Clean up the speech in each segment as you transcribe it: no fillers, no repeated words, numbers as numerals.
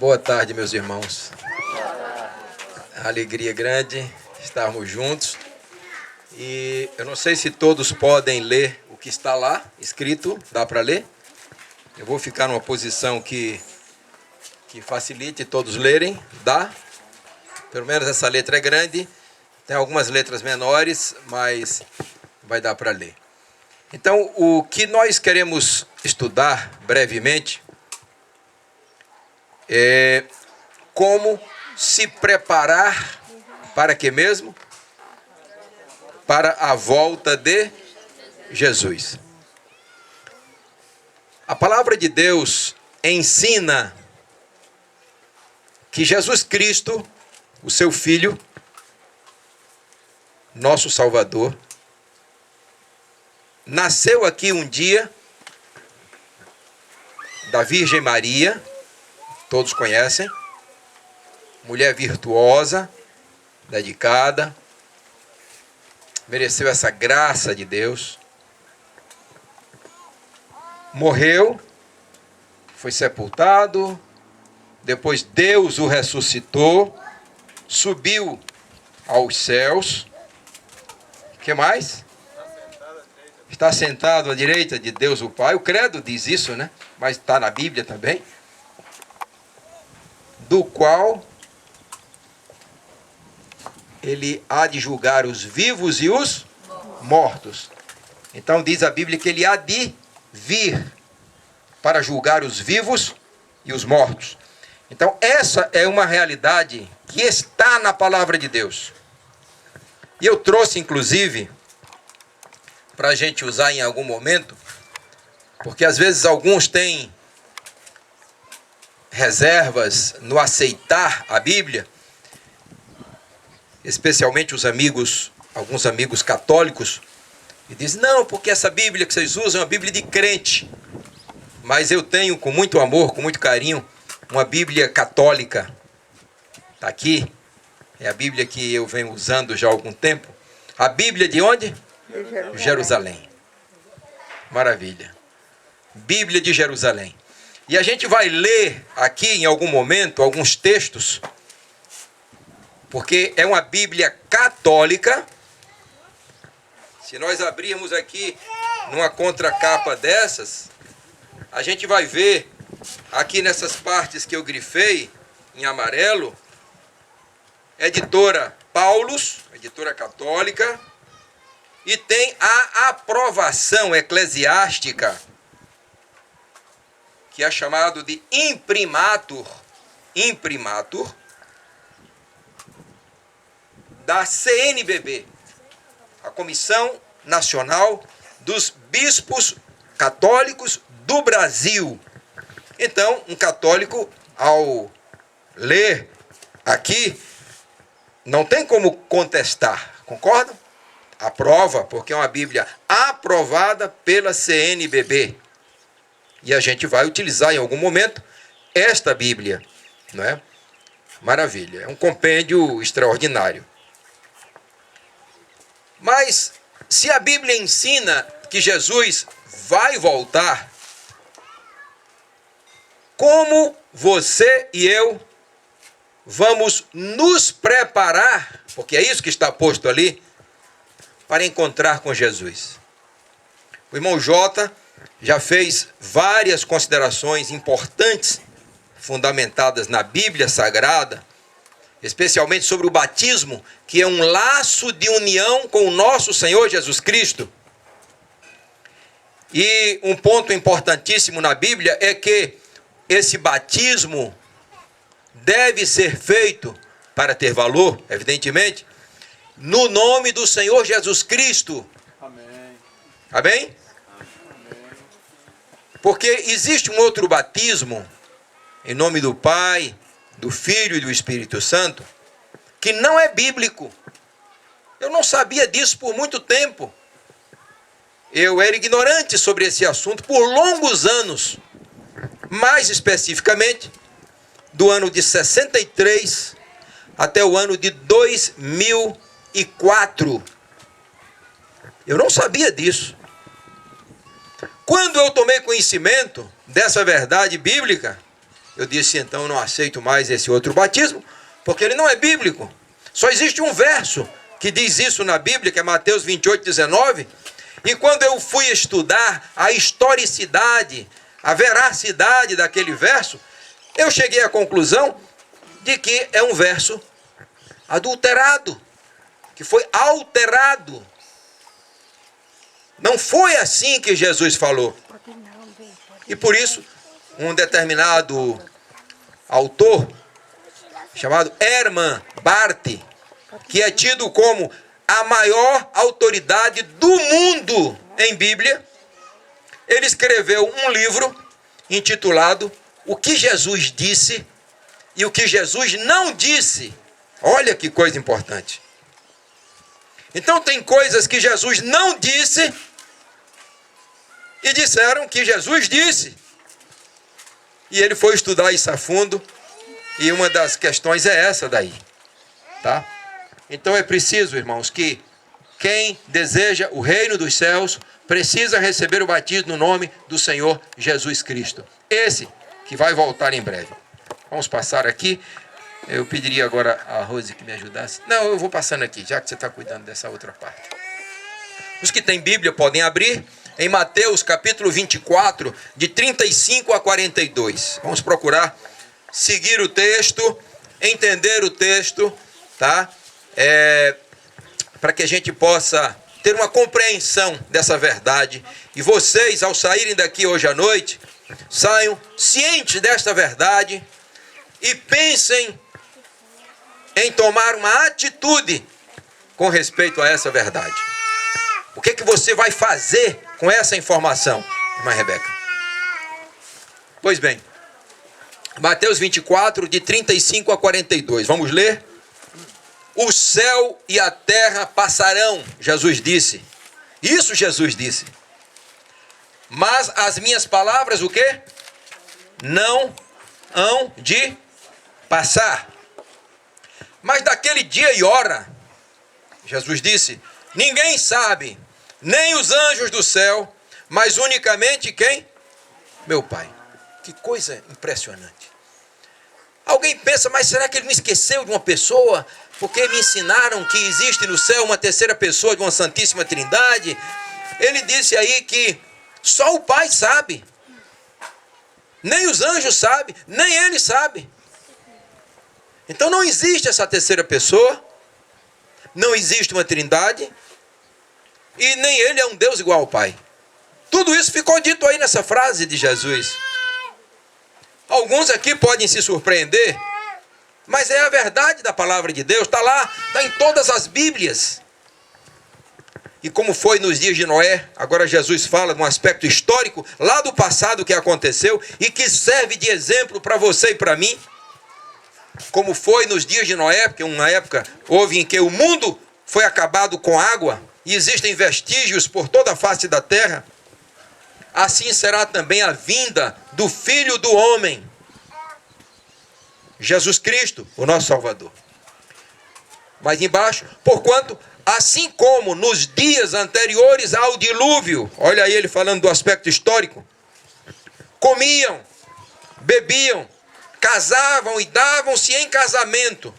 Boa tarde, meus irmãos. Alegria grande estarmos juntos. E eu não sei se todos podem ler o que está lá escrito. Dá para ler? Eu vou ficar numa posição que facilite todos lerem. Dá? Pelo menos essa letra é grande. Tem algumas letras menores, mas vai dar para ler. Então, o que nós queremos estudar brevemente é como se preparar para quê mesmo? Para a volta de Jesus. A palavra de Deus ensina que Jesus Cristo, o seu Filho, nosso Salvador, nasceu aqui um dia da Virgem Maria, todos conhecem, mulher virtuosa, dedicada, mereceu essa graça de Deus, morreu, foi sepultado, depois Deus o ressuscitou, subiu aos céus. O que mais? Está sentado à direita de Deus o Pai. O credo diz isso, né? Mas está na Bíblia também. Do qual ele há de julgar os vivos e os mortos. Então diz a Bíblia que ele há de vir para julgar os vivos e os mortos. Então essa é uma realidade que está na palavra de Deus. E eu trouxe inclusive para a gente usar em algum momento, porque às vezes alguns têm reservas no aceitar a Bíblia, especialmente alguns amigos católicos, e dizem, não, porque essa Bíblia que vocês usam é uma Bíblia de crente. Mas eu tenho, com muito amor, com muito carinho, uma Bíblia católica. Está aqui, é a Bíblia que eu venho usando já há algum tempo. A Bíblia de onde? Jerusalém. Maravilha. Bíblia de Jerusalém. E a gente vai ler aqui em algum momento alguns textos, porque é uma Bíblia católica. Se nós abrirmos aqui numa contracapa dessas, a gente vai ver aqui nessas partes que eu grifei em amarelo, editora Paulus, editora católica, e tem a aprovação eclesiástica, que é chamado de imprimatur, da CNBB, a Comissão Nacional dos Bispos Católicos do Brasil. Então, um católico, ao ler aqui, não tem como contestar, concordam? Aprova, porque é uma Bíblia aprovada pela CNBB. E a gente vai utilizar em algum momento esta Bíblia, não é? Maravilha, é um compêndio extraordinário. Mas, se a Bíblia ensina que Jesus vai voltar, como você e eu vamos nos preparar, porque é isso que está posto ali, para encontrar com Jesus? O irmão Jota já fez várias considerações importantes, fundamentadas na Bíblia Sagrada, especialmente sobre o batismo, que é um laço de união com o nosso Senhor Jesus Cristo. E um ponto importantíssimo na Bíblia é que esse batismo deve ser feito, para ter valor, evidentemente, no nome do Senhor Jesus Cristo. Amém. Amém? Porque existe um outro batismo, em nome do Pai, do Filho e do Espírito Santo, que não é bíblico. Eu não sabia disso por muito tempo. Eu era ignorante sobre esse assunto por longos anos. Mais especificamente, do ano de 63 até o ano de 2004. Eu não sabia disso. Quando eu tomei conhecimento dessa verdade bíblica, Eu disse, então eu não aceito mais esse outro batismo, porque ele não é bíblico. Só existe um verso que diz isso na Bíblia, que é Mateus 28, 19. E quando eu fui estudar a historicidade, a veracidade daquele verso, eu cheguei à conclusão de que é um verso adulterado, que foi alterado. Não foi assim que Jesus falou. E por isso, um determinado autor, chamado Hermann Bahrdt, que é tido como a maior autoridade do mundo em Bíblia, ele escreveu um livro intitulado O que Jesus disse e o que Jesus não disse. Olha que coisa importante. Então tem coisas que Jesus não disse e disseram que Jesus disse. E ele foi estudar isso a fundo, e uma das questões é essa daí, tá? Então é preciso, irmãos, que quem deseja o reino dos céus precisa receber o batismo no nome do Senhor Jesus Cristo. Esse que vai voltar em breve. Vamos passar aqui. Eu pediria agora a Rose que me ajudasse. Não, eu vou passando aqui, já que você está cuidando dessa outra parte. Os que têm Bíblia podem abrir em Mateus capítulo 24, de 35 a 42. Vamos procurar seguir o texto, entender o texto, tá? Para que a gente possa ter uma compreensão dessa verdade. E vocês, ao saírem daqui hoje à noite, saiam cientes desta verdade e pensem em tomar uma atitude com respeito a essa verdade. O que é que você vai fazer com essa informação, irmã Rebeca? Pois bem, Mateus 24, de 35 a 42. Vamos ler? O céu e a terra passarão, Jesus disse. Isso Jesus disse. Mas as minhas palavras, o quê? Não hão de passar. Mas daquele dia e hora, Jesus disse, ninguém sabe, nem os anjos do céu, mas unicamente quem? Meu Pai. Que coisa impressionante. Alguém pensa, mas será que ele me esqueceu de uma pessoa? Porque me ensinaram que existe no céu uma terceira pessoa de uma Santíssima Trindade. Ele disse aí que só o Pai sabe. Nem os anjos sabem, nem ele sabe. Então não existe essa terceira pessoa, não existe uma trindade, e nem ele é um Deus igual ao Pai. Tudo isso ficou dito aí nessa frase de Jesus. Alguns aqui podem se surpreender, mas é a verdade da palavra de Deus, está lá, está em todas as Bíblias. E como foi nos dias de Noé, agora Jesus fala de um aspecto histórico, lá do passado que aconteceu, e que serve de exemplo para você e para mim. Como foi nos dias de Noé, porque uma época houve em que o mundo foi acabado com água, e existem vestígios por toda a face da terra, assim será também a vinda do Filho do Homem, Jesus Cristo, o nosso Salvador. Mais embaixo, porquanto, assim como nos dias anteriores ao dilúvio, olha aí ele falando do aspecto histórico, comiam, bebiam, casavam e davam-se em casamento,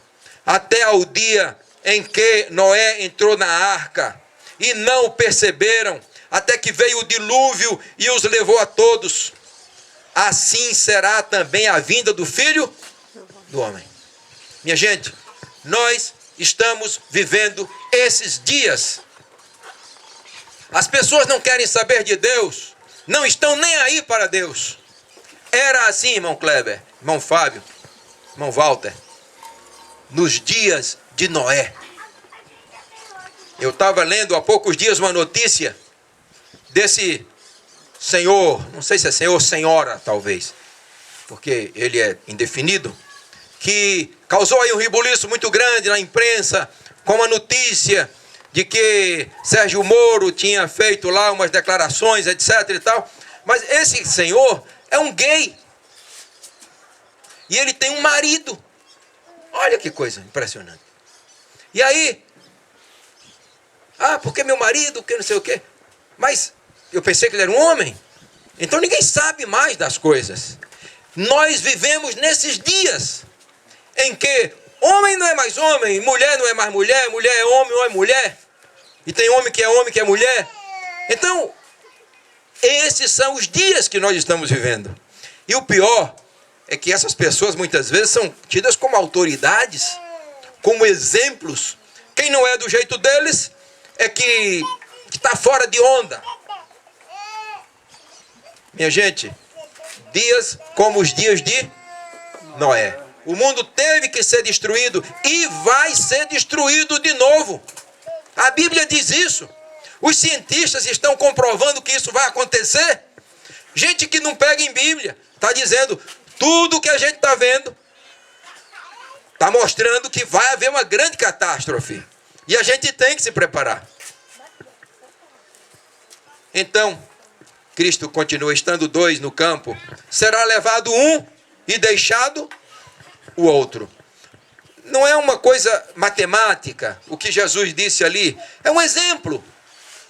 até ao dia em que Noé entrou na arca, e não o perceberam, até que veio o dilúvio e os levou a todos. Assim será também a vinda do Filho do Homem. Minha gente, nós estamos vivendo esses dias. As pessoas não querem saber de Deus, não estão nem aí para Deus. Era assim, irmão Kleber, irmão Fábio, irmão Walter, nos dias de Noé. Eu estava lendo há poucos dias uma notícia desse senhor, não sei se é senhor ou senhora, talvez, porque ele é indefinido, que causou aí um rebuliço muito grande na imprensa, com a notícia de que Sérgio Moro tinha feito lá umas declarações, etc. e tal. Mas esse senhor é um gay. E ele tem um marido. Olha que coisa impressionante. E aí, porque meu marido, que não sei o quê. Mas eu pensei que ele era um homem. Então ninguém sabe mais das coisas. Nós vivemos nesses dias em que homem não é mais homem, mulher não é mais mulher, mulher é homem ou é mulher, e tem homem que é mulher. Então, esses são os dias que nós estamos vivendo. E o pior é que essas pessoas muitas vezes são tidas como autoridades, como exemplos. Quem não é do jeito deles é que está fora de onda. Minha gente, dias como os dias de Noé. O mundo teve que ser destruído e vai ser destruído de novo. A Bíblia diz isso. Os cientistas estão comprovando que isso vai acontecer. Gente que não pega em Bíblia está dizendo tudo que a gente está vendo. Está mostrando que vai haver uma grande catástrofe. E a gente tem que se preparar. Então, Cristo continua estando dois no campo. Será levado um e deixado o outro. Não é uma coisa matemática o que Jesus disse ali. É um exemplo.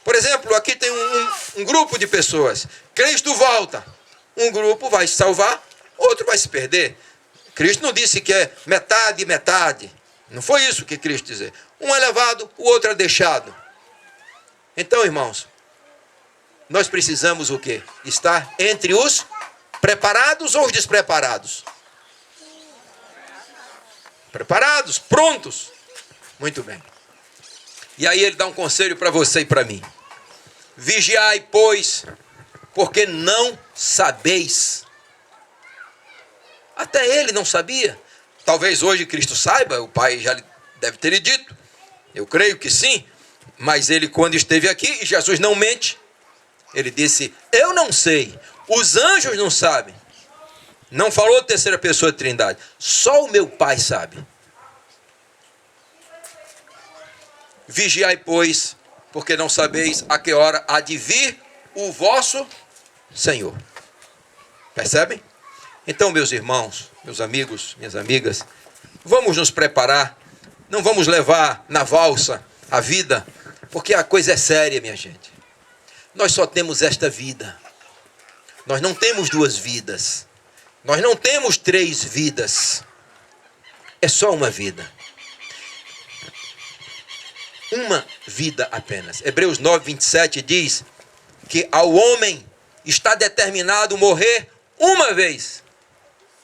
Por exemplo, aqui tem um grupo de pessoas. Cristo volta. Um grupo vai se salvar, outro vai se perder. Cristo não disse que é metade e metade. Não foi isso que Cristo disse. Um é levado, o outro é deixado. Então, irmãos, nós precisamos o quê? Estar entre os preparados ou os despreparados? Preparados, prontos. Muito bem. E aí ele dá um conselho para você e para mim. Vigiai, pois, porque não sabeis. Até ele não sabia. Talvez hoje Cristo saiba, o Pai já deve ter lhe dito. Eu creio que sim. Mas ele, quando esteve aqui, e Jesus não mente, ele disse, eu não sei. Os anjos não sabem. Não falou terceira pessoa de Trindade. Só o meu Pai sabe. Vigiai, pois, porque não sabeis a que hora há de vir o vosso Senhor. Percebem? Então, meus irmãos, meus amigos, minhas amigas, vamos nos preparar. Não vamos levar na valsa a vida, porque a coisa é séria, minha gente. Nós só temos esta vida. Nós não temos duas vidas. Nós não temos três vidas. É só uma vida. Uma vida apenas. Hebreus 9, 27 diz que ao homem está determinado morrer uma vez.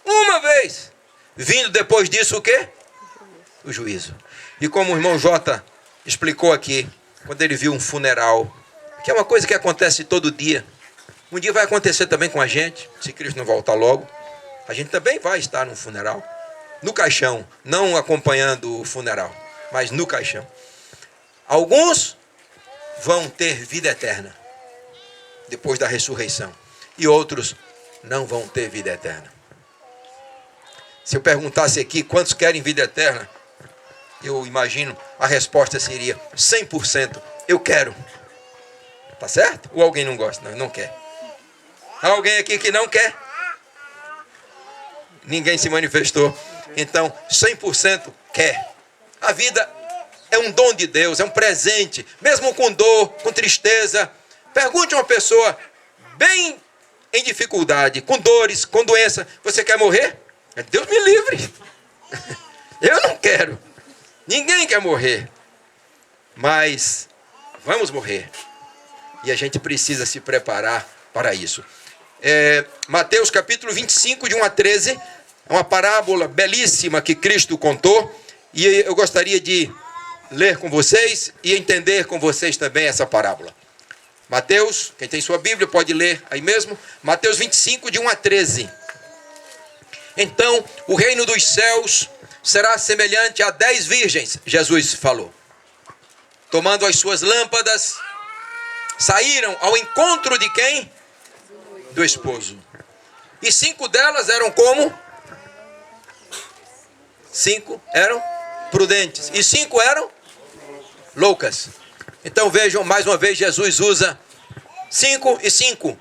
Uma vez. Vindo depois disso o quê? O juízo. E como o irmão Jota explicou aqui, quando ele viu um funeral, que é uma coisa que acontece todo dia. Um dia vai acontecer também com a gente, se Cristo não voltar logo. A gente também vai estar num funeral. No caixão, não acompanhando o funeral, mas no caixão. Alguns vão ter vida eterna depois da ressurreição. E outros não vão ter vida eterna. Se eu perguntasse aqui quantos querem vida eterna, eu imagino a resposta seria 100%. Eu quero. Tá certo? Ou alguém não gosta? Não, não quer. Há alguém aqui que não quer? Ninguém se manifestou. Então, 100% quer. A vida é um dom de Deus, é um presente. Mesmo com dor, com tristeza. Pergunte a uma pessoa bem em dificuldade, com dores, com doença. Você quer morrer? Deus me livre. Eu não quero. Ninguém quer morrer. Mas vamos morrer. E a gente precisa se preparar para isso. Mateus capítulo 25, de 1 a 13. É uma parábola belíssima que Cristo contou. E eu gostaria de ler com vocês e entender com vocês também essa parábola. Mateus, quem tem sua Bíblia pode ler aí mesmo. Mateus 25, de 1 a 13. Então, o reino dos céus será semelhante a 10 virgens, Jesus falou. Tomando as suas lâmpadas, saíram ao encontro de quem? Do esposo. E 5 delas eram como? 5 eram prudentes. E 5 eram loucas. Então vejam, mais uma vez, Jesus usa 5 e 5.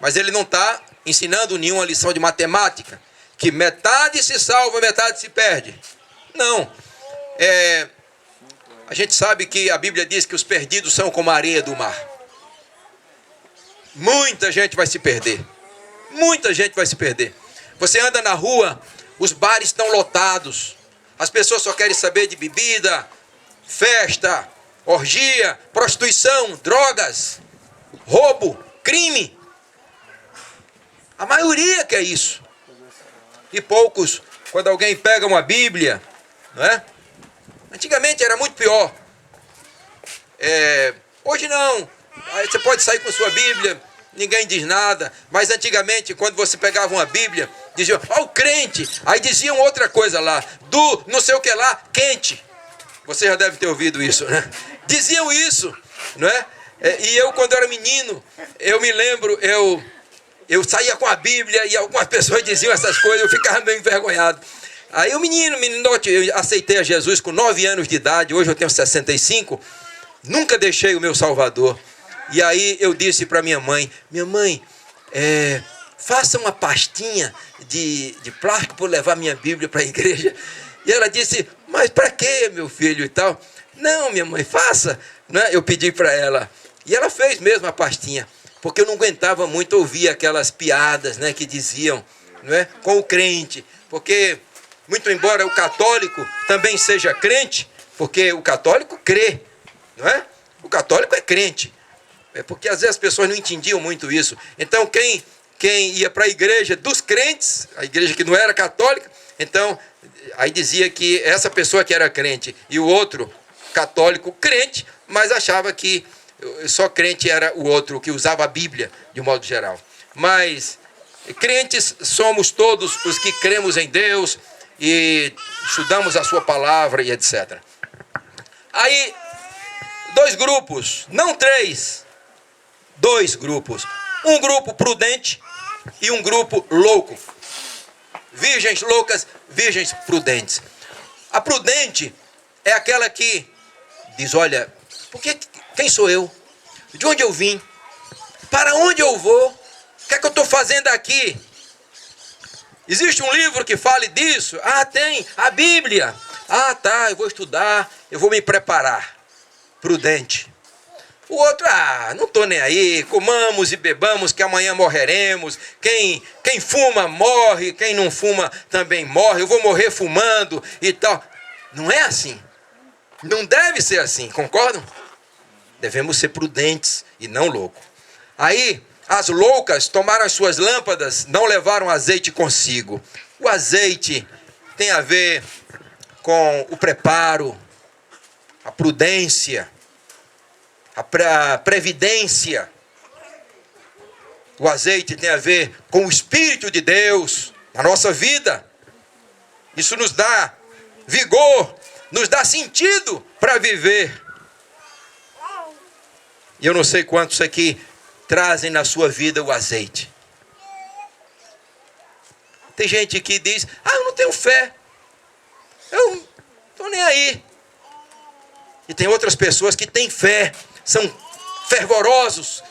Mas ele não está ensinando nenhuma lição de matemática. Que metade se salva, metade se perde. Não. A gente sabe que a Bíblia diz que os perdidos são como a areia do mar. Muita gente vai se perder. Muita gente vai se perder. Você anda na rua, os bares estão lotados. As pessoas só querem saber de bebida, festa, orgia, prostituição, drogas, roubo, crime. A maioria quer isso. E poucos, quando alguém pega uma Bíblia, não é? Antigamente era muito pior. Hoje não. Aí você pode sair com sua Bíblia, ninguém diz nada. Mas antigamente, quando você pegava uma Bíblia, diziam, o crente. Aí diziam outra coisa lá, do não sei o que lá, quente. Você já deve ter ouvido isso, né? Diziam isso, não é? E eu, quando era menino, eu me lembro, eu saía com a Bíblia e algumas pessoas diziam essas coisas, eu ficava meio envergonhado. Aí o menino, eu aceitei a Jesus com 9 anos de idade, hoje eu tenho 65, nunca deixei o meu Salvador. E aí eu disse para minha mãe, faça uma pastinha de plástico para levar minha Bíblia para a igreja. E ela disse, mas para quê, meu filho e tal? Não, minha mãe, faça. Né? Eu pedi para ela. E ela fez mesmo a pastinha, porque eu não aguentava muito ouvir aquelas piadas, né, que diziam, não é, com o crente. Porque, muito embora o católico também seja crente, porque o católico crê, não é? O católico é crente. É porque às vezes as pessoas não entendiam muito isso. Então quem ia para a igreja dos crentes, a igreja que não era católica, então aí dizia que essa pessoa que era crente e o outro católico crente, mas achava que só crente era o outro que usava a Bíblia de um modo geral. Mas crentes somos todos os que cremos em Deus e estudamos a sua palavra e etc. Aí 2 grupos, não 3, 2 grupos. Um grupo prudente e um grupo louco. Virgens loucas, virgens prudentes. A prudente é aquela que diz, olha, quem sou eu? De onde eu vim? Para onde eu vou? O que é que eu estou fazendo aqui? Existe um livro que fale disso? Tem, a Bíblia. Tá, eu vou estudar, eu vou me preparar. Prudente. O outro, não estou nem aí, comamos e bebamos que amanhã morreremos. Quem fuma morre, quem não fuma também morre. Eu vou morrer fumando e tal. Não é assim. Não deve ser assim, concordam? Devemos ser prudentes e não loucos. Aí, as loucas tomaram as suas lâmpadas, não levaram azeite consigo. O azeite tem a ver com o preparo, a prudência, a previdência. O azeite tem a ver com o Espírito de Deus na nossa vida. Isso nos dá vigor, nos dá sentido para viver. E eu não sei quantos aqui trazem na sua vida o azeite. Tem gente que diz, eu não tenho fé. Eu não estou nem aí. E tem outras pessoas que têm fé, são fervorosos,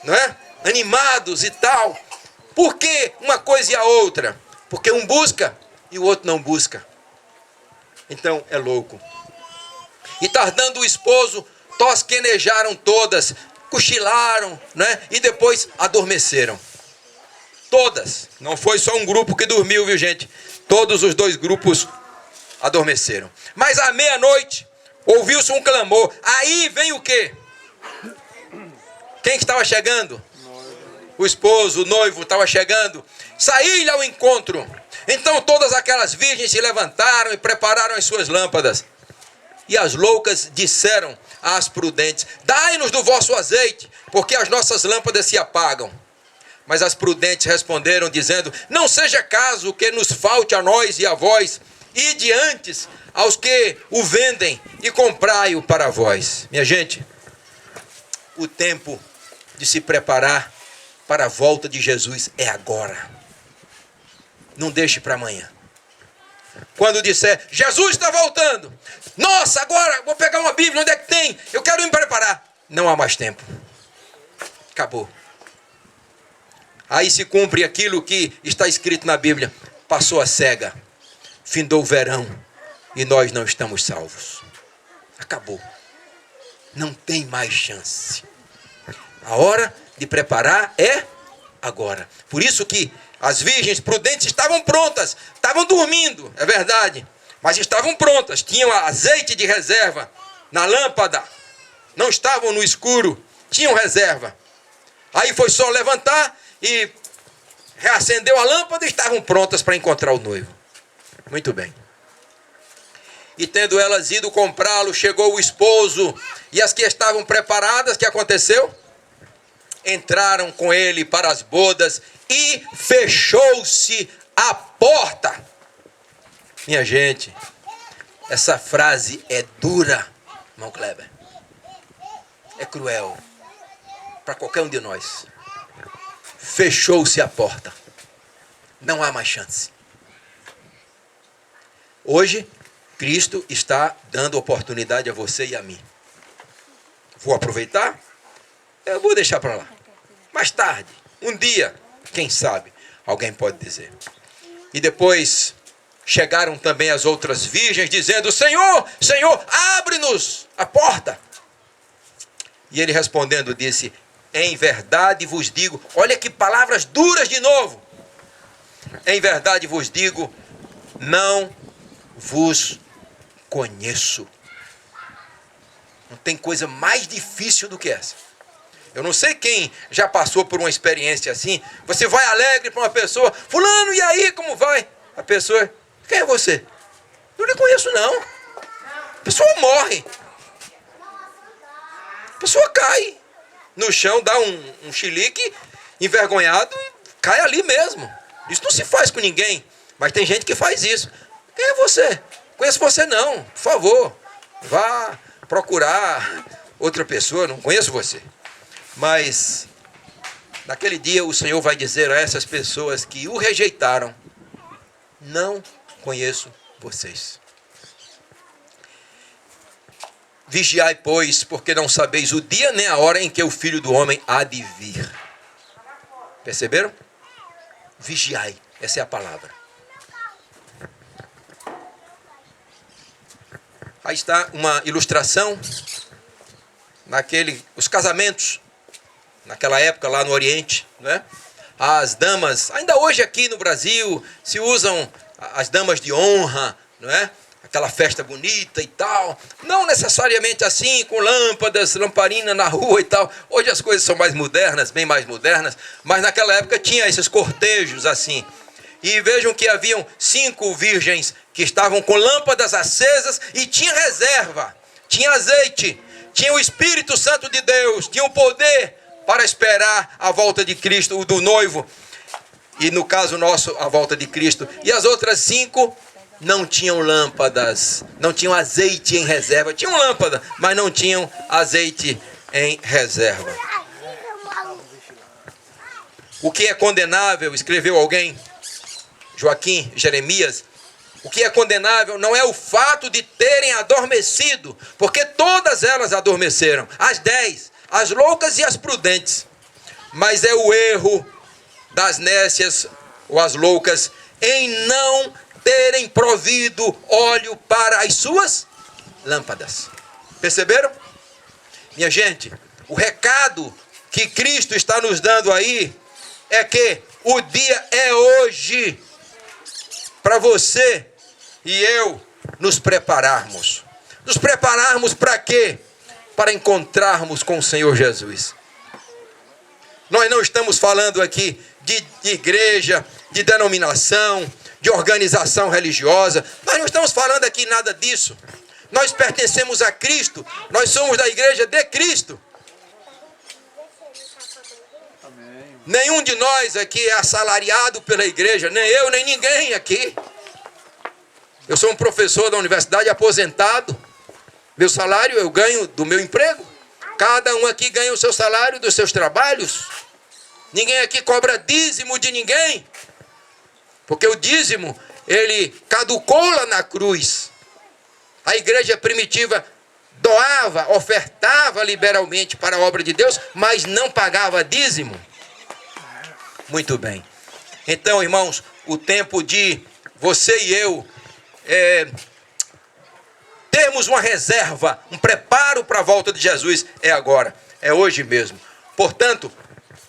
não é? Animados e tal. Por que uma coisa e a outra? Porque um busca e o outro não busca. Então é louco. E tardando o esposo, tosquenejaram todas, cochilaram, né? E depois adormeceram. Todas. Não foi só um grupo que dormiu, viu, gente? Todos os 2 grupos adormeceram. Mas à meia-noite, ouviu-se um clamor. Aí vem o quê? Quem que estava chegando? O esposo, o noivo estava chegando. Saí-lhe ao encontro. Então todas aquelas virgens se levantaram e prepararam as suas lâmpadas. E as loucas disseram às prudentes, dai-nos do vosso azeite, porque as nossas lâmpadas se apagam. Mas as prudentes responderam, dizendo, não seja caso que nos falte a nós e a vós, ide antes aos que o vendem e comprai-o para vós. Minha gente, o tempo de se preparar para a volta de Jesus é agora. Não deixe para amanhã. Quando disser, Jesus está voltando. Nossa, agora vou pegar uma Bíblia, onde é que tem? Eu quero me preparar. Não há mais tempo. Acabou. Aí se cumpre aquilo que está escrito na Bíblia. Passou a cega. Findou o verão. E nós não estamos salvos. Acabou. Não tem mais chance. A hora de preparar é agora. Por isso que As virgens prudentes estavam prontas, estavam dormindo, é verdade, mas estavam prontas, tinham azeite de reserva na lâmpada, não estavam no escuro, tinham reserva. Aí foi só levantar e reacendeu a lâmpada e estavam prontas para encontrar o noivo. Muito bem. E tendo elas ido comprá-lo, chegou o esposo, e as que estavam preparadas, o que aconteceu? Entraram com ele para as bodas e fechou-se a porta. Minha gente, essa frase é dura, irmão Kleber. É cruel para qualquer um de nós. Fechou-se a porta. Não há mais chance. Hoje, Cristo está dando oportunidade a você e a mim. Vou aproveitar? Eu vou deixar para lá. Mais tarde, um dia, quem sabe, alguém pode dizer. E depois chegaram também as outras virgens dizendo: Senhor, Senhor, abre-nos a porta. E ele respondendo disse: em verdade vos digo, olha que palavras duras de novo. Em verdade vos digo, não vos conheço. Não tem coisa mais difícil do que essa. Eu não sei quem já passou por uma experiência assim. Você vai alegre para uma pessoa: fulano, e aí, como vai? A pessoa: quem é você? Não lhe conheço não. A pessoa morre. A pessoa cai no chão, dá um chilique, envergonhado, e cai ali mesmo. Isso não se faz com ninguém, mas tem gente que faz isso. Quem é você? Conheço você não, por favor, vá procurar outra pessoa, não conheço você. Mas naquele dia o Senhor vai dizer a essas pessoas que o rejeitaram: não conheço vocês. Vigiai, pois, porque não sabeis o dia nem a hora em que o Filho do Homem há de vir. Perceberam? Vigiai, essa é a palavra. Aí está uma ilustração, os casamentos, naquela época lá no Oriente, né? As damas, ainda hoje aqui no Brasil, se usam as damas de honra, não é? Aquela festa bonita e tal, não necessariamente assim, com lâmpadas, lamparina na rua e tal. Hoje as coisas são mais modernas, bem mais modernas, mas naquela época tinha esses cortejos assim. E vejam que haviam 5 virgens que estavam com lâmpadas acesas e tinha reserva, tinha azeite, tinha o Espírito Santo de Deus, tinha o poder para esperar a volta de Cristo, do noivo, e no caso nosso, a volta de Cristo. E as outras 5 não tinham lâmpadas, não tinham azeite em reserva. Tinham lâmpada, mas não tinham azeite em reserva. O que é condenável, escreveu alguém, Joaquim Jeremias, o que é condenável não é o fato de terem adormecido, porque todas elas adormeceram, as 10, as loucas e as prudentes, mas é o erro das nécias ou as loucas em não terem provido óleo para as suas lâmpadas. Perceberam? Minha gente, o recado que Cristo está nos dando aí é que o dia é hoje para você e eu nos prepararmos. Nos prepararmos para quê? Para encontrarmos com o Senhor Jesus. Nós não estamos falando aqui de igreja, de denominação, de organização religiosa. Nós não estamos falando aqui nada disso. Nós pertencemos a Cristo. Nós somos da igreja de Cristo. Amém. Nenhum de nós aqui é assalariado pela igreja. Nem eu, nem ninguém aqui. Eu sou um professor da universidade aposentado. Meu salário eu ganho do meu emprego. Cada um aqui ganha o seu salário dos seus trabalhos. Ninguém aqui cobra dízimo de ninguém. Porque o dízimo, ele caducou lá na cruz. A igreja primitiva doava, ofertava liberalmente para a obra de Deus, mas não pagava dízimo. Muito bem. Então, irmãos, o tempo de você e eu termos uma reserva, um preparo para a volta de Jesus é agora, é hoje mesmo. Portanto,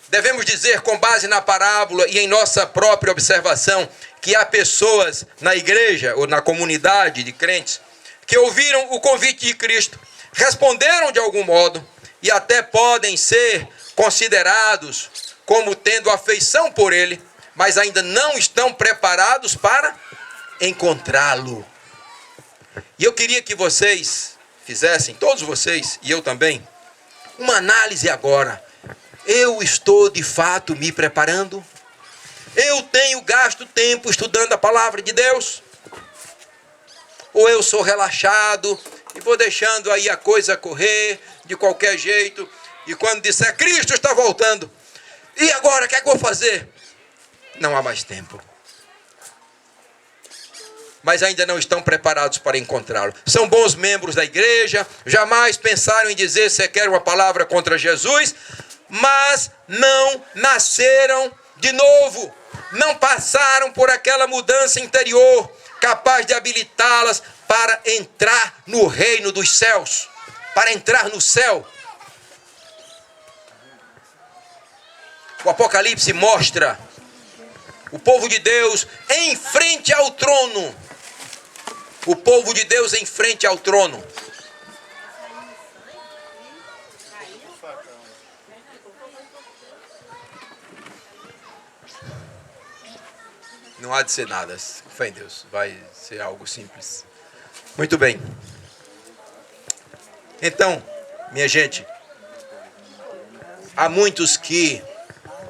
devemos dizer, com base na parábola e em nossa própria observação, que há pessoas na igreja ou na comunidade de crentes que ouviram o convite de Cristo, responderam de algum modo e até podem ser considerados como tendo afeição por Ele, mas ainda não estão preparados para encontrá-lo. E eu queria que vocês fizessem, todos vocês e eu também, uma análise agora. Eu estou de fato me preparando? Eu tenho gasto tempo estudando a palavra de Deus? Ou eu sou relaxado e vou deixando aí a coisa correr de qualquer jeito, e quando disser Cristo está voltando, e agora o que é que eu vou fazer? Não há mais tempo. Mas ainda não estão preparados para encontrá-lo. São bons membros da igreja, jamais pensaram em dizer sequer uma palavra contra Jesus, mas não nasceram de novo, não passaram por aquela mudança interior, capaz de habilitá-las para entrar no reino dos céus, para entrar no céu. O Apocalipse mostra o povo de Deus em frente ao trono. O povo de Deus em frente ao trono. Não há de ser nada, fé em Deus, vai ser algo simples. Muito bem. Então, minha gente, há muitos que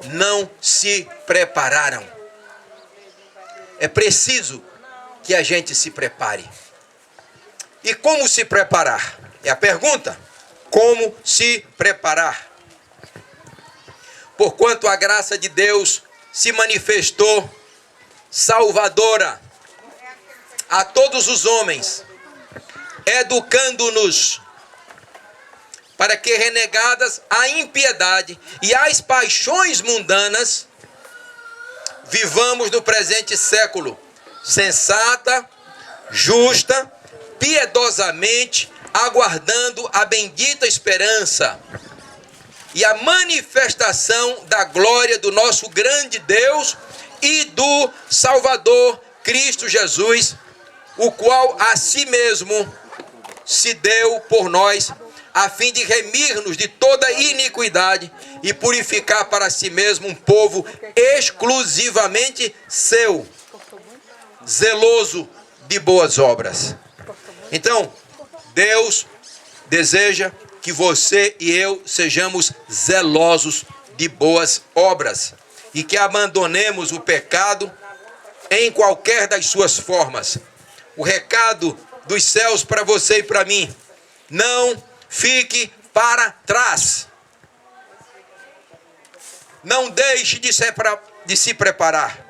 não se prepararam. É preciso que a gente se prepare. E como se preparar? É a pergunta. Como se preparar? Porquanto a graça de Deus se manifestou salvadora a todos os homens, educando-nos para que, renegadas a impiedade e as paixões mundanas, vivamos no presente século sensata, justa, piedosamente, aguardando a bendita esperança e a manifestação da glória do nosso grande Deus e do Salvador Cristo Jesus, o qual a si mesmo se deu por nós, a fim de remir-nos de toda iniquidade e purificar para si mesmo um povo exclusivamente seu, zeloso de boas obras. Então, Deus deseja que você e eu sejamos zelosos de boas obras e que abandonemos o pecado em qualquer das suas formas. O recado dos céus para você e para mim: não fique para trás. Não deixe de se preparar.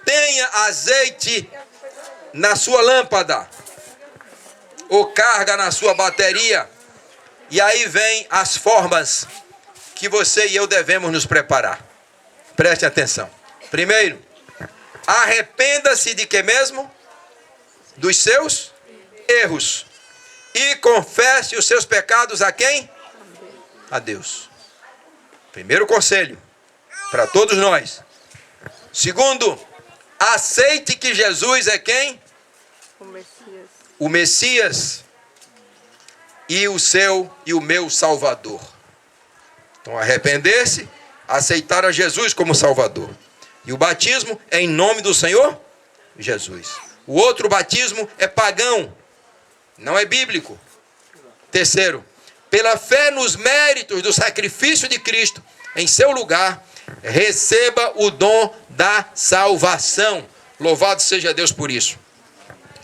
Tenha azeite na sua lâmpada, ou carga na sua bateria. E aí vem as formas que você e eu devemos nos preparar. Preste atenção. Primeiro, arrependa-se de quê mesmo? Dos seus erros. E confesse os seus pecados a quem? A Deus. Primeiro conselho para todos nós. Segundo, aceite que Jesus é quem? O Messias e o meu Salvador. Então, arrepender-se, aceitar a Jesus como Salvador. E o batismo é em nome do Senhor Jesus. O outro batismo é pagão, não é bíblico. Terceiro, pela fé nos méritos do sacrifício de Cristo em seu lugar, receba o dom da salvação. Louvado seja Deus por isso.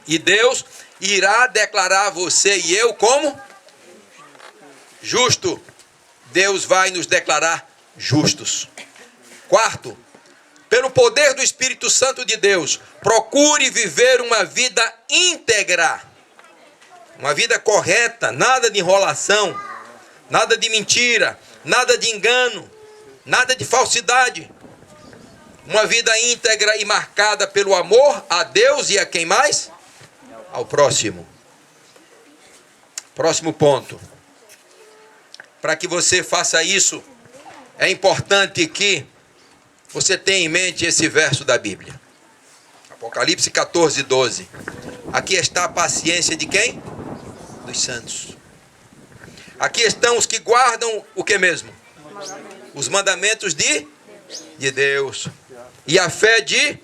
E Deus irá declarar você e eu como justo. Deus vai nos declarar justos. Quarto, pelo poder do Espírito Santo de Deus, procure viver uma vida íntegra. Uma vida correta, nada de enrolação, nada de mentira, nada de engano, nada de falsidade. Uma vida íntegra e marcada pelo amor a Deus e a quem mais? Ao próximo. Próximo ponto. Para que você faça isso, é importante que você tenha em mente esse verso da Bíblia. Apocalipse 14, 12. Aqui está a paciência de quem? Dos santos. Aqui estão os que guardam o que mesmo? Os mandamentos de Deus. E a fé de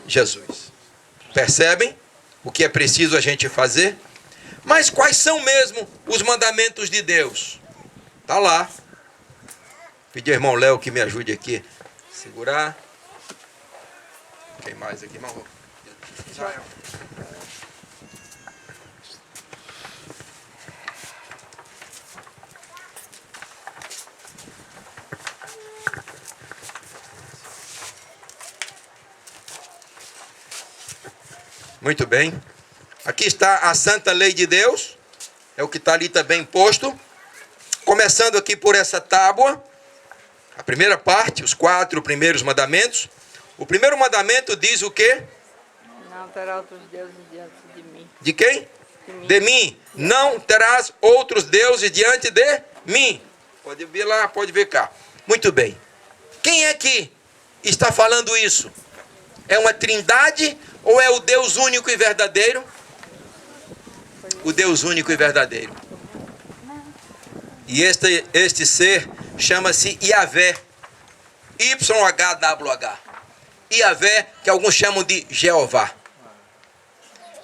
Jesus. Percebem o que é preciso a gente fazer? Mas quais são mesmo os mandamentos de Deus? Está lá. Pedir ao irmão Léo que me ajude aqui. Segurar. Quem mais aqui, irmão? Israel. Muito bem. Aqui está a santa lei de Deus. É o que está ali também posto. Começando aqui por essa tábua. A primeira parte, os 4 primeiros mandamentos. O primeiro mandamento diz o quê? Não terá outros deuses diante de mim. De quem? De mim. Não terás outros deuses diante de mim. Pode ver lá, pode ver cá. Muito bem. Quem é que está falando isso? É uma trindade ou é o Deus único e verdadeiro? O Deus único e verdadeiro. E este ser chama-se Yahvé. YHWH. Yahvé, que alguns chamam de Jeová.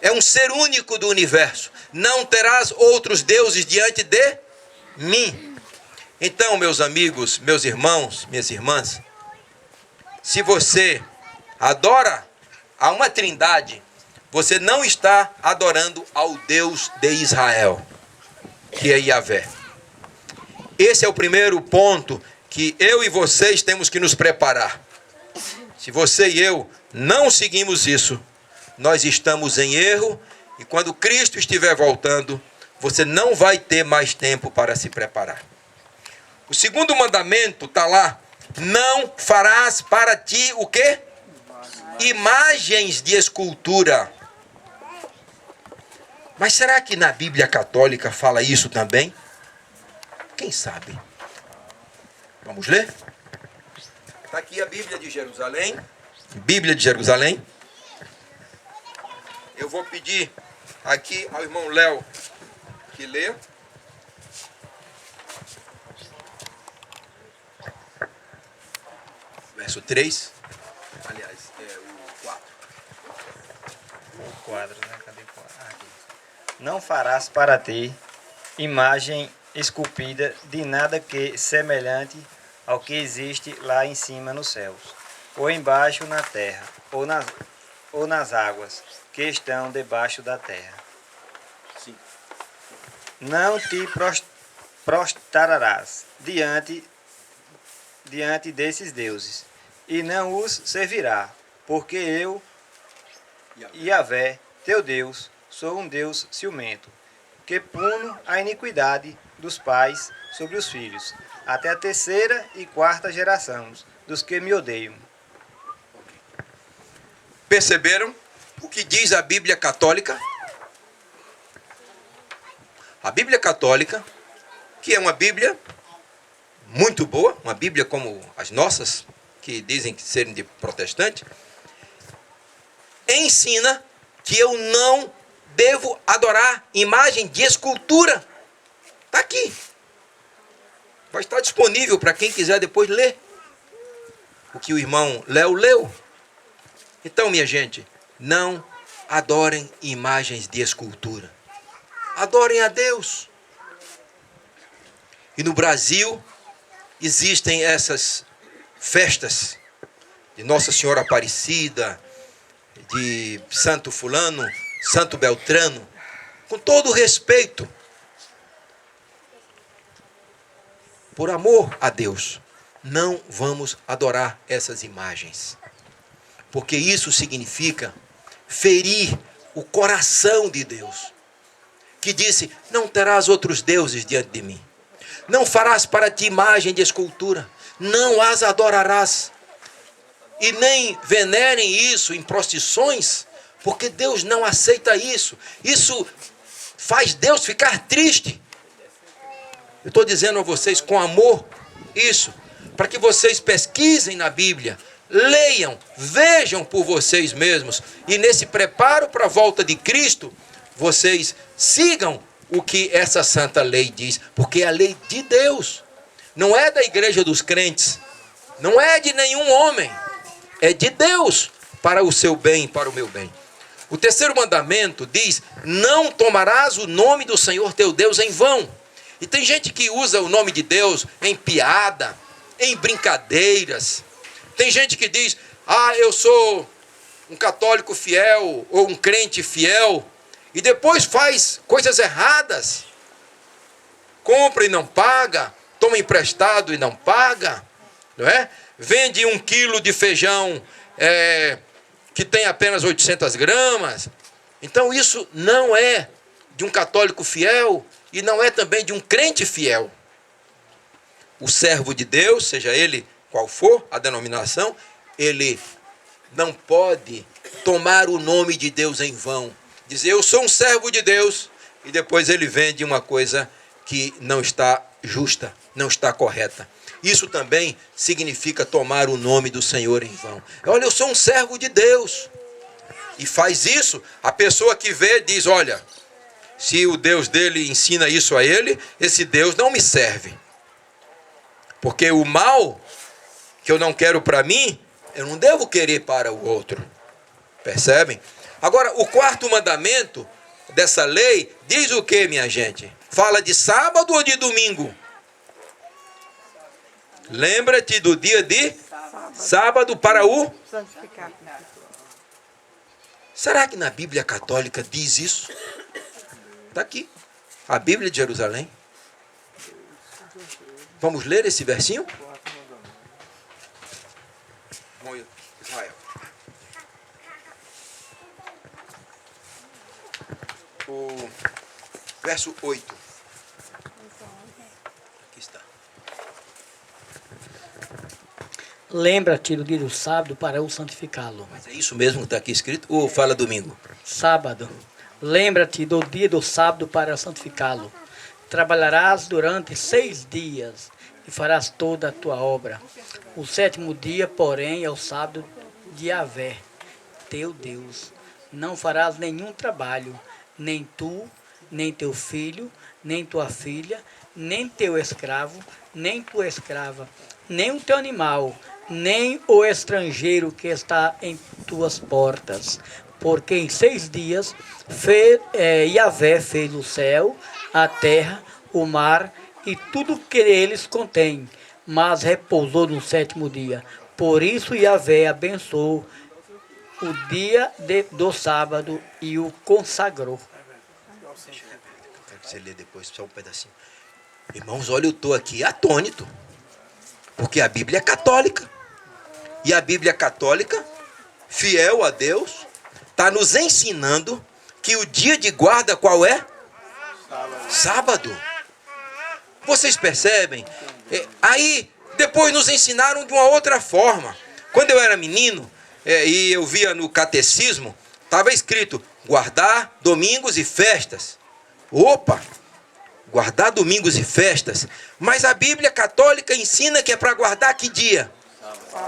É um ser único do universo. Não terás outros deuses diante de mim. Então, meus amigos, meus irmãos, minhas irmãs, se você adora a uma trindade, você não está adorando ao Deus de Israel, que é Yahvé. Esse é o primeiro ponto que eu e vocês temos que nos preparar. Se você e eu não seguimos isso, nós estamos em erro, e quando Cristo estiver voltando, você não vai ter mais tempo para se preparar. O segundo mandamento está lá: não farás para ti o quê? Imagens de escultura. Mas será que na Bíblia Católica fala isso também? Quem sabe? Vamos ler? Está aqui a Bíblia de Jerusalém. Bíblia de Jerusalém. Eu vou pedir aqui ao irmão Léo que lê. Verso 3. Aliás, é o 4. O quadro, né? Cadê o quadro? Ah, aqui. Não farás para ti imagem esculpida de nada que semelhante ao que existe lá em cima nos céus, ou embaixo na terra, ou nas águas que estão debaixo da terra. Sim. Não te prostrarás diante desses deuses, e não os servirá, porque eu, Yahvé, teu Deus, sou um Deus ciumento, que puno a iniquidade dos pais sobre os filhos, até a 3ª e 4ª geração dos que me odeiam. Perceberam o que diz a Bíblia Católica? A Bíblia Católica, que é uma Bíblia muito boa, uma Bíblia como as nossas, que dizem serem de protestante, ensina que eu não devo adorar imagem de escultura. Está aqui. Vai estar disponível para quem quiser depois ler o que o irmão Léo leu. Então, minha gente, não adorem imagens de escultura. Adorem a Deus. E no Brasil existem essas festas de Nossa Senhora Aparecida, de Santo Fulano, Santo Beltrano, com todo o respeito, por amor a Deus, não vamos adorar essas imagens, porque isso significa ferir o coração de Deus, que disse: não terás outros deuses diante de mim, não farás para ti imagem de escultura, não as adorarás, e nem venerem isso em procissões, porque Deus não aceita isso. Isso faz Deus ficar triste. Eu estou dizendo a vocês com amor isso, para que vocês pesquisem na Bíblia, leiam, vejam por vocês mesmos, e nesse preparo para a volta de Cristo, vocês sigam o que essa santa lei diz, porque é a lei de Deus, não é da igreja dos crentes, não é de nenhum homem, é de Deus, para o seu bem e para o meu bem. O terceiro mandamento diz: não tomarás o nome do Senhor teu Deus em vão. E tem gente que usa o nome de Deus em piada, em brincadeiras. Tem gente que diz: eu sou um católico fiel ou um crente fiel, e depois faz coisas erradas. Compra e não paga, toma emprestado e não paga, não é? Vende 1 quilo de feijão que tem apenas 800 gramas. Então isso não é de um católico fiel e não é também de um crente fiel. O servo de Deus, seja ele qual for a denominação, ele não pode tomar o nome de Deus em vão. Dizer: eu sou um servo de Deus, e depois ele vende uma coisa que não está justa, não está correta. Isso também significa tomar o nome do Senhor em vão. Olha, eu sou um servo de Deus. E faz isso, a pessoa que vê diz: olha, se o Deus dele ensina isso a ele, esse Deus não me serve. Porque o mal que eu não quero para mim, eu não devo querer para o outro. Percebem? Agora, o quarto mandamento dessa lei diz o que, minha gente? Fala de sábado ou de domingo? Lembra-te do dia de sábado para o santificar. Será que na Bíblia Católica diz isso? Está aqui. A Bíblia de Jerusalém. Vamos ler esse versinho? Israel. O verso 8. Aqui está. Lembra-te do dia do sábado para o santificá-lo. Mas é isso mesmo que está aqui escrito? Ou fala domingo? Sábado. Lembra-te do dia do sábado para santificá-lo. Trabalharás durante 6 dias e farás toda a tua obra. O 7º dia, porém, é o sábado de Yahvé, teu Deus. Não farás nenhum trabalho, nem tu, nem teu filho, nem tua filha, nem teu escravo, nem tua escrava, nem o teu animal, nem o estrangeiro que está em tuas portas. Porque em 6 dias Yahvé fez o céu, a terra, o mar e tudo que eles contêm, mas repousou no 7º dia. Por isso Yahvé abençoou o dia do sábado e o consagrou. Quero que você lê depois só um pedacinho. Irmãos, olha, eu estou aqui atônito. Porque a Bíblia é católica. E a Bíblia católica, fiel a Deus, está nos ensinando que o dia de guarda qual é? Sábado. Vocês percebem? Aí, depois nos ensinaram de uma outra forma. Quando eu era menino, e eu via no catecismo, estava escrito: guardar domingos e festas. Opa! Guardar domingos e festas. Mas a Bíblia católica ensina que é para guardar que dia?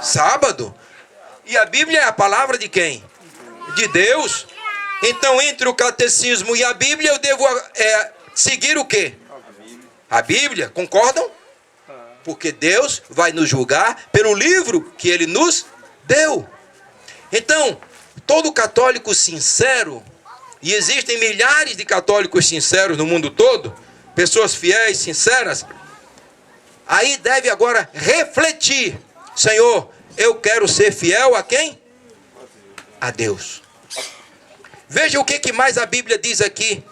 Sábado. E a Bíblia é a palavra de quem? De Deus. Então, entre o catecismo e a Bíblia, eu devo seguir o quê? A Bíblia. Concordam? Porque Deus vai nos julgar pelo livro que Ele nos deu. Então, todo católico sincero, e existem milhares de católicos sinceros no mundo todo, pessoas fiéis, sinceras, aí deve agora refletir: Senhor, eu quero ser fiel a quem? A Deus. Veja o que mais a Bíblia diz aqui.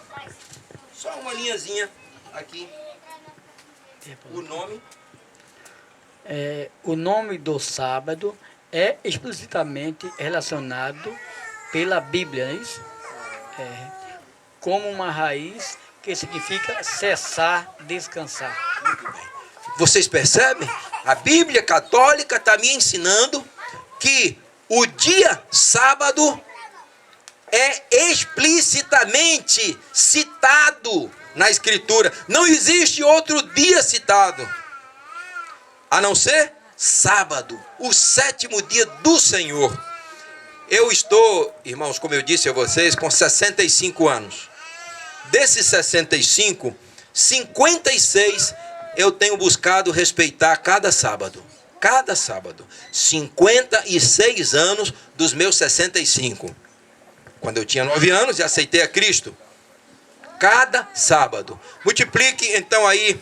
Só uma linhazinha aqui. O nome. O nome do sábado é explicitamente relacionado pela Bíblia, não é isso? Como uma raiz que significa cessar, descansar. Muito bem. Vocês percebem? A Bíblia católica está me ensinando que o dia sábado é explicitamente citado na Escritura. Não existe outro dia citado, a não ser sábado, o sétimo dia do Senhor. Eu estou, irmãos, como eu disse a vocês, com 65 anos. Desses 65, 56 eu tenho buscado respeitar cada sábado. Cada sábado. 56 anos dos meus 65. Quando eu tinha 9 anos e aceitei a Cristo. Cada sábado. Multiplique, então, aí,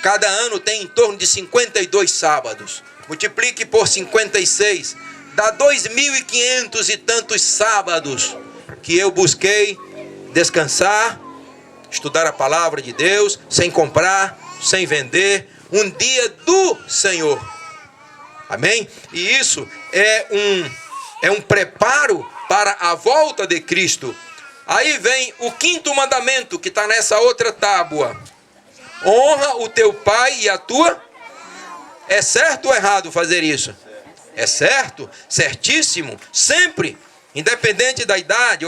cada ano tem em torno de 52 sábados. Multiplique por 56. Dá 2.500 e tantos sábados que eu busquei descansar, estudar a palavra de Deus, sem comprar, sem vender. Um dia do Senhor. Amém? E isso é um preparo para a volta de Cristo. Aí vem o quinto mandamento, que está nessa outra tábua. Honra o teu pai e a tua. É certo ou errado fazer isso? É certo, certíssimo, sempre. Independente da idade,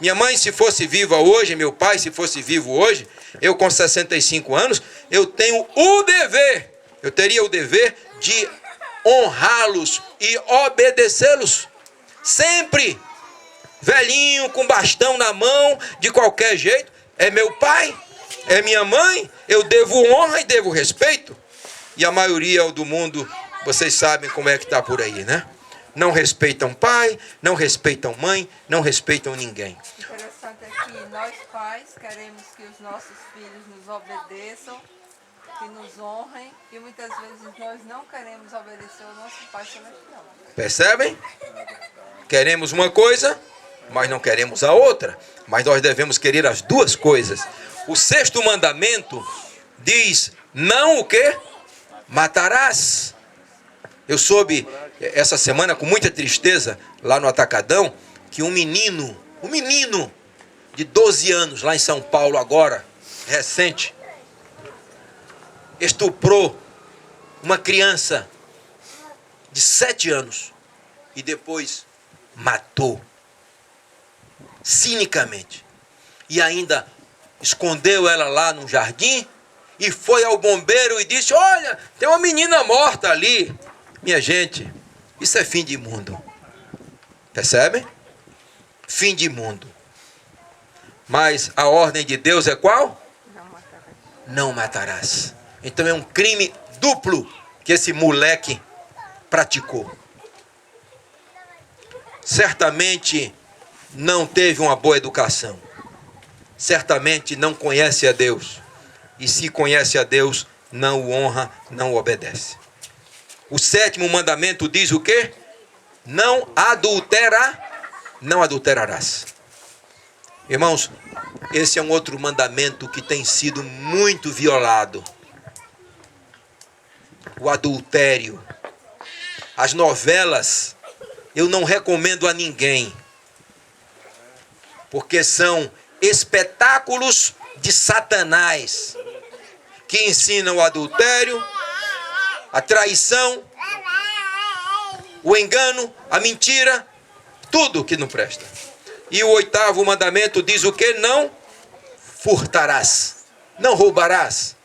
minha mãe se fosse viva hoje, meu pai se fosse vivo hoje, eu com 65 anos, eu teria o dever de honrá-los e obedecê-los. Sempre. Velhinho, com bastão na mão, de qualquer jeito. É meu pai, é minha mãe, eu devo honra e devo respeito. E a maioria do mundo, vocês sabem como é que está por aí, né? Não respeitam pai, não respeitam mãe, não respeitam ninguém. O interessante é que nós pais queremos que os nossos filhos nos obedeçam, que nos honrem, e muitas vezes nós não queremos obedecer ao nosso Pai Celestial. Percebem? Queremos uma coisa, mas não queremos a outra. Mas nós devemos querer as duas coisas. O sexto mandamento diz, não o quê? Matarás. Eu soube essa semana com muita tristeza lá no Atacadão que um menino de 12 anos lá em São Paulo agora, recente, estuprou uma criança de 7 anos e depois matou cinicamente e ainda escondeu ela lá num jardim e foi ao bombeiro e disse, olha, tem uma menina morta ali. Minha gente, isso é fim de mundo. Percebem? Fim de mundo. Mas a ordem de Deus é qual? Não matarás. Então é um crime duplo que esse moleque praticou. Certamente não teve uma boa educação. Certamente não conhece a Deus. E se conhece a Deus, não o honra, não o obedece. O sétimo mandamento diz o quê? Não adulterarás. Irmãos, esse é um outro mandamento que tem sido muito violado. O adultério. As novelas, eu não recomendo a ninguém. Porque são espetáculos de Satanás que ensinam o adultério, a traição, o engano, a mentira, tudo que não presta. E o oitavo mandamento diz o quê? Não furtarás, não roubarás,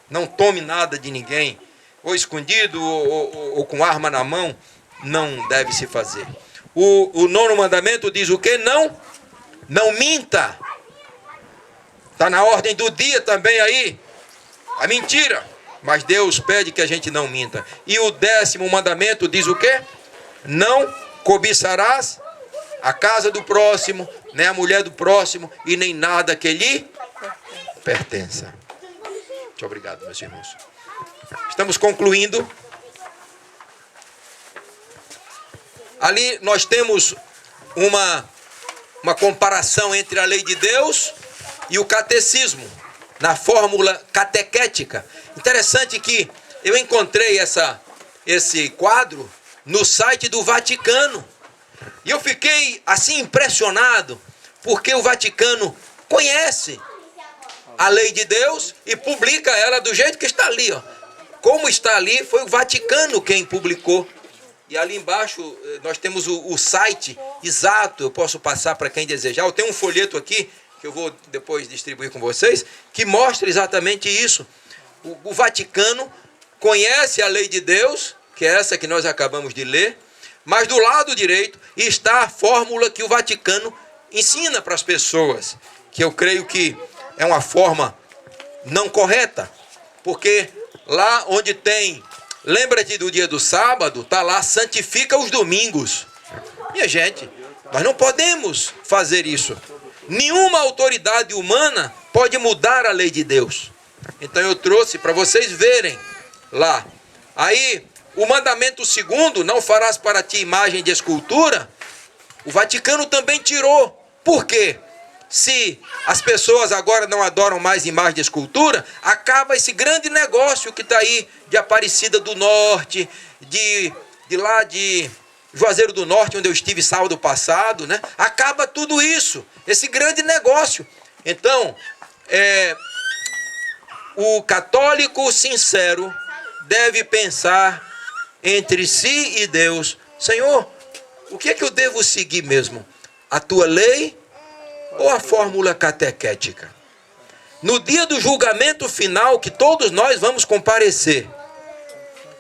não tome nada de ninguém, ou escondido, ou com arma na mão, não deve se fazer. O nono mandamento diz o quê? Não minta. Está na ordem do dia também aí, a mentira. Mas Deus pede que a gente não minta. E o 10º mandamento diz o quê? Não cobiçarás a casa do próximo, nem a mulher do próximo, e nem nada que lhe pertença. Muito obrigado, meus irmãos. Estamos concluindo. Ali nós temos uma comparação entre a lei de Deus e o catecismo, na fórmula catequética. Interessante que eu encontrei esse quadro no site do Vaticano. E eu fiquei assim impressionado, porque o Vaticano conhece a lei de Deus e publica ela do jeito que está ali, ó. Como está ali, foi o Vaticano quem publicou. E ali embaixo nós temos o site exato, eu posso passar para quem desejar. Eu tenho um folheto aqui, que eu vou depois distribuir com vocês, que mostra exatamente isso. O Vaticano conhece a lei de Deus, que é essa que nós acabamos de ler, mas do lado direito está a fórmula que o Vaticano ensina para as pessoas, que eu creio que é uma forma não correta, porque lá onde tem, lembra-te do dia do sábado, está lá, santifica os domingos. Minha gente, nós não podemos fazer isso. Nenhuma autoridade humana pode mudar a lei de Deus. Então eu trouxe para vocês verem lá. Aí, o mandamento segundo, não farás para ti imagem de escultura, o Vaticano também tirou. Por quê? Se as pessoas agora não adoram mais imagem de escultura, acaba esse grande negócio que está aí de Aparecida do Norte, de lá de Juazeiro do Norte, onde eu estive sábado passado, né? Acaba tudo isso, esse grande negócio. Então, o católico sincero deve pensar entre si e Deus: Senhor, o que é que eu devo seguir mesmo? A tua lei ou a fórmula catequética? No dia do julgamento final, que todos nós vamos comparecer,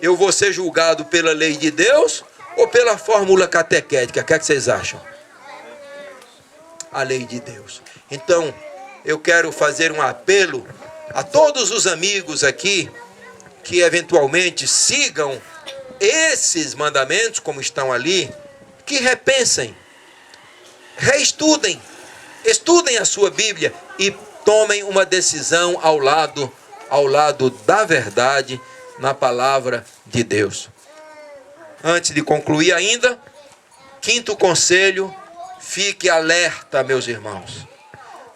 eu vou ser julgado pela lei de Deus ou pela fórmula catequética? O que é que vocês acham? A lei de Deus. Então, eu quero fazer um apelo a todos os amigos aqui que eventualmente sigam esses mandamentos, como estão ali, que repensem, reestudem, estudem a sua Bíblia e tomem uma decisão ao lado da verdade na palavra de Deus. Antes de concluir ainda, quinto conselho, fique alerta, meus irmãos.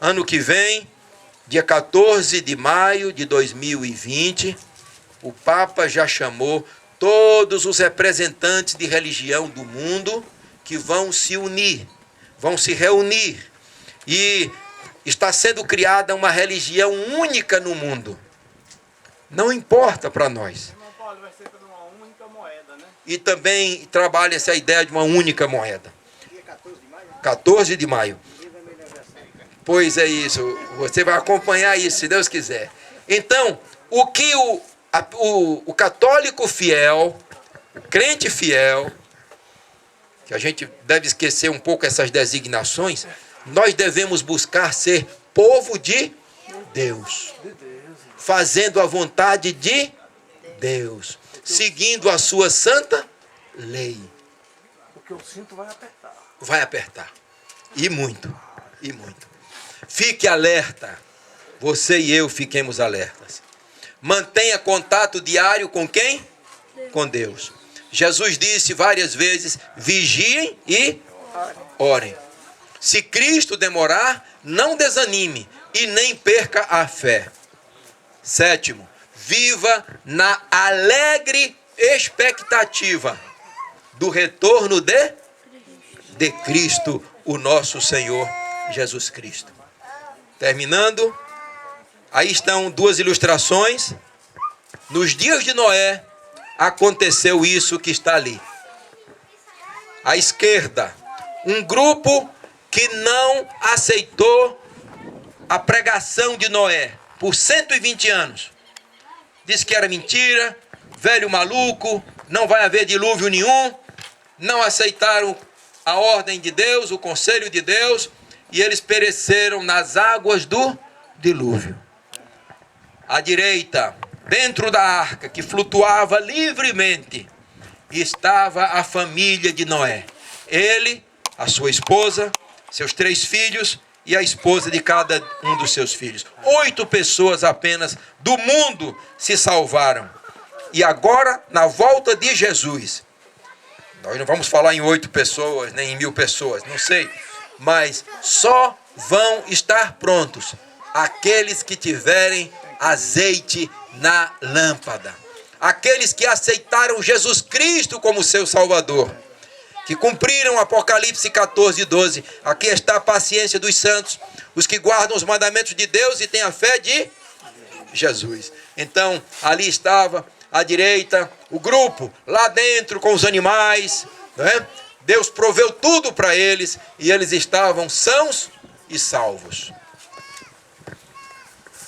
Ano que vem, dia 14 de maio de 2020, o Papa já chamou todos os representantes de religião do mundo que vão se unir, vão se reunir. E está sendo criada uma religião única no mundo. Não importa para nós. Vai ser uma única moeda, né? E também trabalha essa ideia de uma única moeda. 14 de maio. Pois é isso. Você vai acompanhar isso, se Deus quiser. Então, o que o católico fiel, o crente fiel, que a gente deve esquecer um pouco essas designações, nós devemos buscar ser povo de Deus, fazendo a vontade de Deus, seguindo a sua santa lei. O que eu sinto vai apertar. Vai apertar. E muito, e muito. Fique alerta. Você e eu fiquemos alertas. Mantenha contato diário com quem? Com Deus. Jesus disse várias vezes: vigiem e orem. Se Cristo demorar, não desanime e nem perca a fé. Sétimo, viva na alegre expectativa do retorno de Cristo, o nosso Senhor Jesus Cristo. Terminando, aí estão duas ilustrações. Nos dias de Noé, aconteceu isso que está ali. À esquerda, um grupo que não aceitou a pregação de Noé por 120 anos. Disse que era mentira, velho maluco, não vai haver dilúvio nenhum. Não aceitaram a ordem de Deus, o conselho de Deus, e eles pereceram nas águas do dilúvio. À direita, dentro da arca, que flutuava livremente, estava a família de Noé. Ele, a sua esposa, seus 3 filhos e a esposa de cada um dos seus filhos. 8 pessoas apenas do mundo se salvaram. E agora, na volta de Jesus, nós não vamos falar em 8 pessoas, nem em 1000 pessoas, não sei. Mas só vão estar prontos aqueles que tiverem azeite na lâmpada. Aqueles que aceitaram Jesus Cristo como seu Salvador. Que cumpriram Apocalipse 14:12. Aqui está a paciência dos santos, os que guardam os mandamentos de Deus e têm a fé de Jesus. Então, ali estava à direita o grupo, lá dentro com os animais, né? Deus proveu tudo para eles e eles estavam sãos e salvos.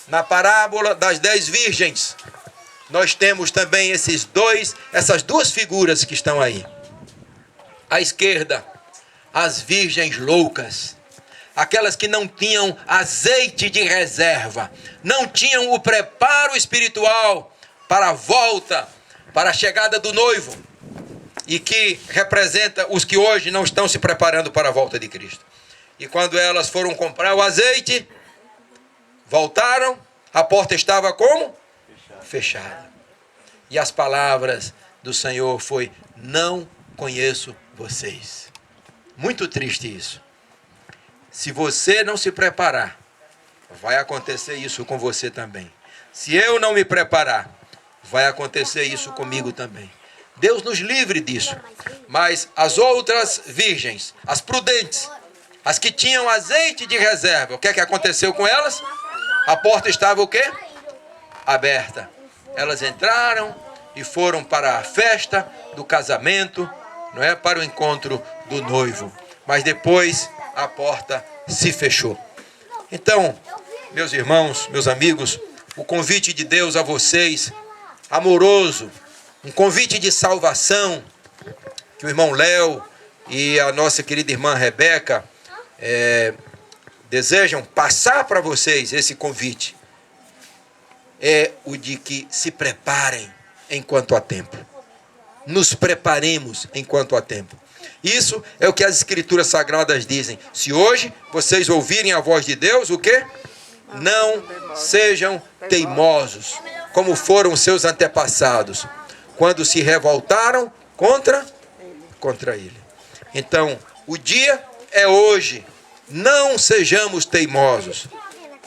Na parábola das 10 virgens, nós temos também essas duas figuras que estão aí. À esquerda, as virgens loucas, aquelas que não tinham azeite de reserva, não tinham o preparo espiritual para a volta, para a chegada do noivo, e que representa os que hoje não estão se preparando para a volta de Cristo. E quando elas foram comprar o azeite, voltaram, a porta estava como? Fechada. E as palavras do Senhor foi: não conheço vocês. Muito triste isso. Se você não se preparar, vai acontecer isso com você também. Se eu não me preparar, vai acontecer isso comigo também. Deus nos livre disso. Mas as outras virgens, as prudentes, as que tinham azeite de reserva, o que é que aconteceu com elas? A porta estava o quê? Aberta. Elas entraram e foram para a festa do casamento, não é? Para o encontro do noivo. Mas depois a porta se fechou. Então, meus irmãos, meus amigos, o convite de Deus a vocês, amoroso, um convite de salvação, que o irmão Léo e a nossa querida irmã Rebeca desejam passar para vocês esse convite, é o de que se preparem enquanto há tempo. Nos preparemos enquanto há tempo. Isso é o que as Escrituras Sagradas dizem. Se hoje vocês ouvirem a voz de Deus, o quê? Não sejam teimosos, como foram os seus antepassados, quando se revoltaram contra ele. Então, o dia é hoje. Não sejamos teimosos.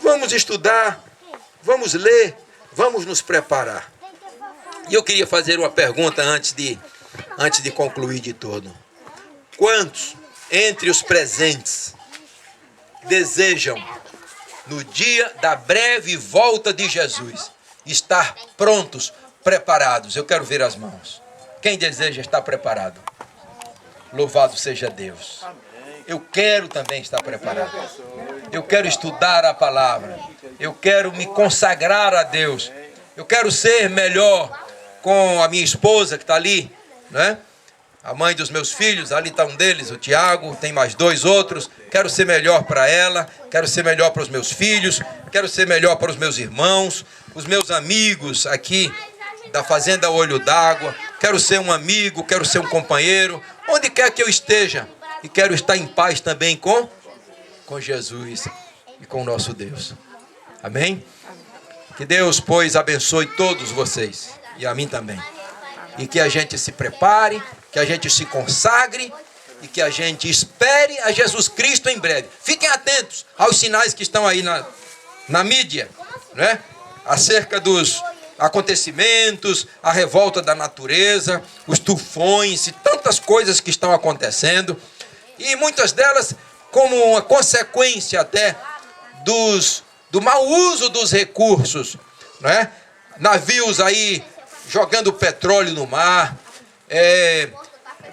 Vamos estudar, vamos ler, vamos nos preparar. E eu queria fazer uma pergunta antes de concluir de todo. Quantos entre os presentes desejam, no dia da breve volta de Jesus, estar prontos, preparados? Eu quero ver as mãos. Quem deseja estar preparado? Louvado seja Deus. Eu quero também estar preparado. Eu quero estudar a palavra. Eu quero me consagrar a Deus. Eu quero ser melhor com a minha esposa que está ali, né? A mãe dos meus filhos, ali está um deles, o Tiago, tem mais dois outros. Quero ser melhor para ela, quero ser melhor para os meus filhos, quero ser melhor para os meus irmãos, os meus amigos aqui da Fazenda Olho d'Água. Quero ser um amigo, quero ser um companheiro, onde quer que eu esteja. E quero estar em paz também com Jesus e com o nosso Deus. Amém? Que Deus, pois, abençoe todos vocês e a mim também. E que a gente se prepare, que a gente se consagre e que a gente espere a Jesus Cristo em breve. Fiquem atentos aos sinais que estão aí na mídia, né? Acerca dos acontecimentos, a revolta da natureza, os tufões e tantas coisas que estão acontecendo. E muitas delas como uma consequência até do mau uso dos recursos, né? Navios aí jogando petróleo no mar,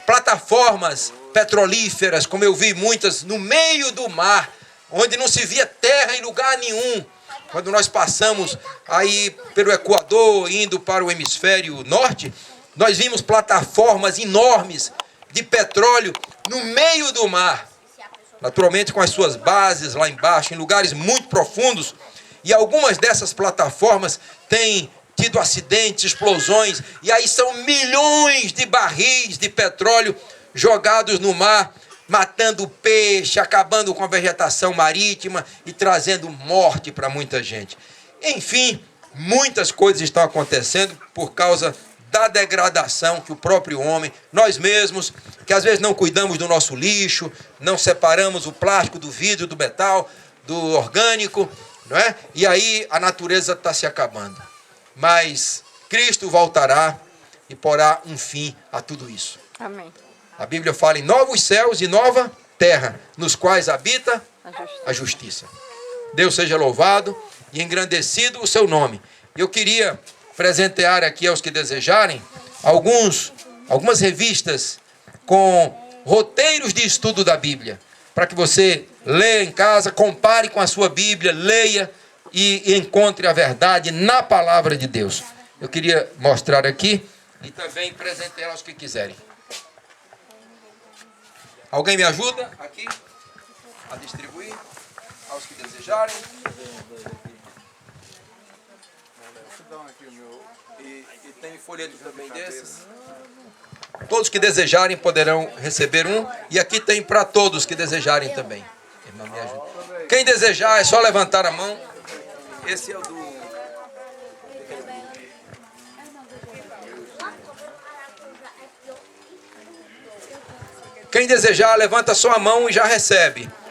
plataformas petrolíferas, como eu vi muitas, no meio do mar, onde não se via terra em lugar nenhum. Quando nós passamos aí pelo Equador, indo para o hemisfério norte, nós vimos plataformas enormes de petróleo no meio do mar. Naturalmente com as suas bases lá embaixo, em lugares muito profundos. E algumas dessas plataformas têm tido acidentes, explosões, e aí são milhões de barris de petróleo jogados no mar, matando peixe, acabando com a vegetação marítima e trazendo morte para muita gente. Enfim, muitas coisas estão acontecendo por causa da degradação que o próprio homem, nós mesmos, que às vezes não cuidamos do nosso lixo, não separamos o plástico do vidro, do metal, do orgânico, não é? E aí a natureza está se acabando. Mas Cristo voltará e porá um fim a tudo isso. Amém. A Bíblia fala em novos céus e nova terra, nos quais habita a justiça. Deus seja louvado e engrandecido o seu nome. Eu queria presentear aqui aos que desejarem algumas revistas com roteiros de estudo da Bíblia, para que você leia em casa, compare com a sua Bíblia, leia e encontre a verdade na palavra de Deus. Eu queria mostrar aqui e também presentear aos que quiserem. Alguém me ajuda aqui a distribuir aos que desejarem? E tem folheto também desses. Todos que desejarem poderão receber um. E aqui tem para todos que desejarem também. Irmã, me ajuda. Quem desejar é só levantar a mão. Esse é o do... Quem desejar, levanta sua mão e já recebe.